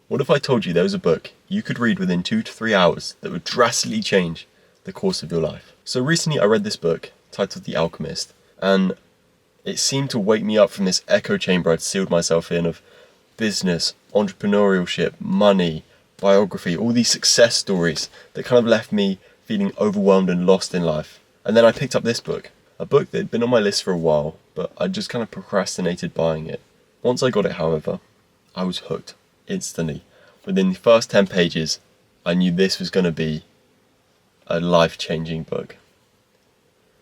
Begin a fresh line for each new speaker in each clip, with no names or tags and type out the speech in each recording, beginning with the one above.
What if I told you there was a book you could read within 2 to 3 hours that would drastically change the course of your life? So recently I read this book titled The Alchemist, and it seemed to wake me up from this echo chamber I'd sealed myself in of business, entrepreneurship, money, biography, all these success stories that kind of left me feeling overwhelmed and lost in life. And then I picked up this book, a book that had been on my list for a while, but I just kind of procrastinated buying it. Once I got it, however, I was hooked instantly. Within the first 10 pages, I knew this was going to be a life-changing book.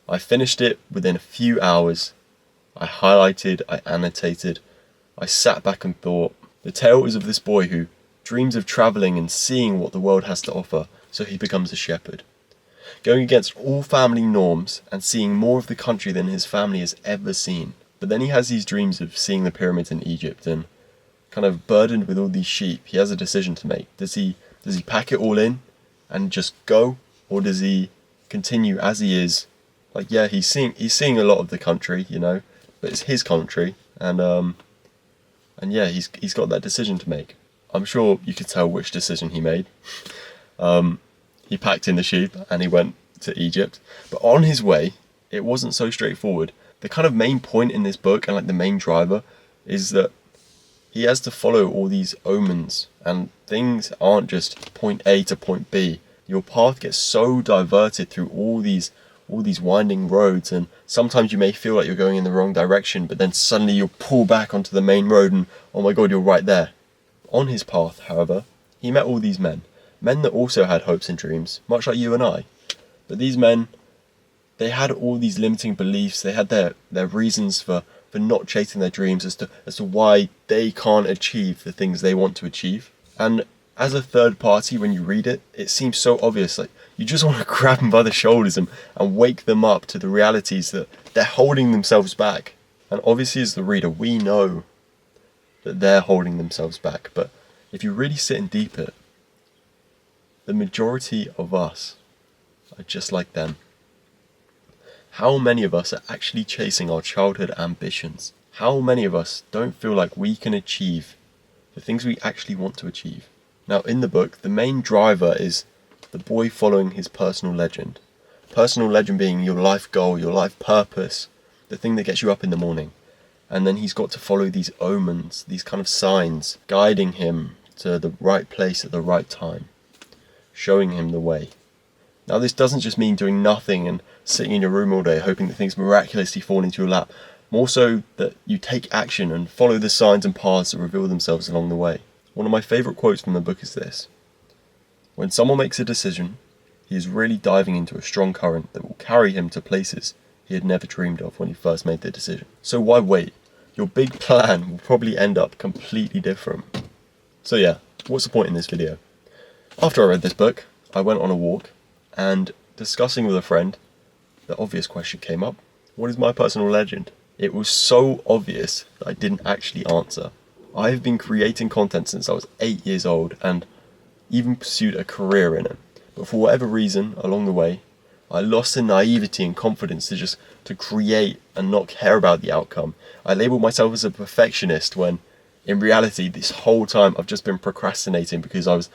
I finished it within a few hours. I highlighted, I annotated, I sat back and thought. The tale is of this boy who dreams of travelling and seeing what the world has to offer, so he becomes a shepherd, going against all family norms and seeing more of the country than his family has ever seen. But then he has these dreams of seeing the pyramids in Egypt, and kind of burdened with all these sheep, he has a decision to make. Does he pack it all in and just go, or does he continue as he is? Like, yeah, he's seeing a lot of the country, you know, but it's his country, and yeah, he's got that decision to make. I'm sure you could tell which decision he made. He packed in the sheep and he went to Egypt, but on his way, it wasn't so straightforward. The kind of main point in this book, and like the main driver, is that he has to follow all these omens, and things aren't just point A to point B. Your path gets so diverted through all these winding roads, and sometimes you may feel like you're going in the wrong direction, but then suddenly you'll pull back onto the main road and oh my god, you're right there. On his path, however, he met all these men that also had hopes and dreams, much like you and I. But these men, they had all these limiting beliefs, they had their reasons for not chasing their dreams as to why they can't achieve the things they want to achieve. And as a third party, when you read it, it seems so obvious. Like, you just want to grab them by the shoulders and wake them up to the realities that they're holding themselves back. And obviously as the reader, we know that they're holding themselves back. But if you really sit and deep it, the majority of us are just like them. How many of us are actually chasing our childhood ambitions? How many of us don't feel like we can achieve the things we actually want to achieve? Now, in the book, the main driver is the boy following his personal legend. Personal legend being your life goal, your life purpose, the thing that gets you up in the morning. And then he's got to follow these omens, these kind of signs, guiding him to the right place at the right time, showing him the way. Now, this doesn't just mean doing nothing and sitting in your room all day hoping that things miraculously fall into your lap. More so that you take action and follow the signs and paths that reveal themselves along the way. One of my favourite quotes from the book is this: when someone makes a decision, he is really diving into a strong current that will carry him to places he had never dreamed of when he first made the decision. So why wait? Your big plan will probably end up completely different. So yeah, what's the point in this video? After I read this book, I went on a walk, and discussing with a friend, the obvious question came up: what is my personal legend? It was so obvious that I didn't actually answer. I have been creating content since I was 8 years old, and even pursued a career in it. But for whatever reason, along the way, I lost the naivety and confidence to create and not care about the outcome. I labelled myself as a perfectionist when, in reality, this whole time I've just been procrastinating because I was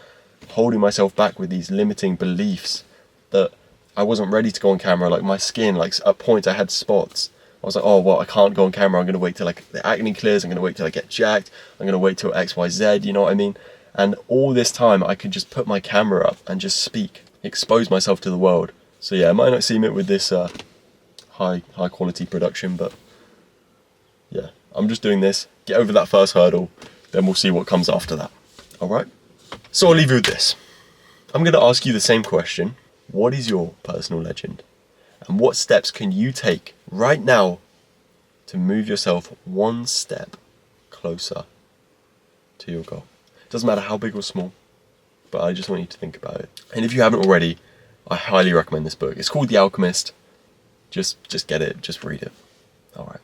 holding myself back with these limiting beliefs that I wasn't ready to go on camera. Like my skin, like at points I had spots. I was like, oh well, I can't go on camera, I'm going to wait till like the acne clears, I'm going to wait till I get jacked, I'm going to wait till XYZ, you know what I mean? And all this time I could just put my camera up and just speak, expose myself to the world. So yeah, I might not seem it with this high quality production, but yeah, I'm just doing this, get over that first hurdle, then we'll see what comes after that. Alright? So I'll leave you with this. I'm going to ask you the same question. What is your personal legend? And what steps can you take right now to move yourself one step closer to your goal? It doesn't matter how big or small, but I just want you to think about it. And if you haven't already, I highly recommend this book. It's called The Alchemist. Just get it, just read it. Alright.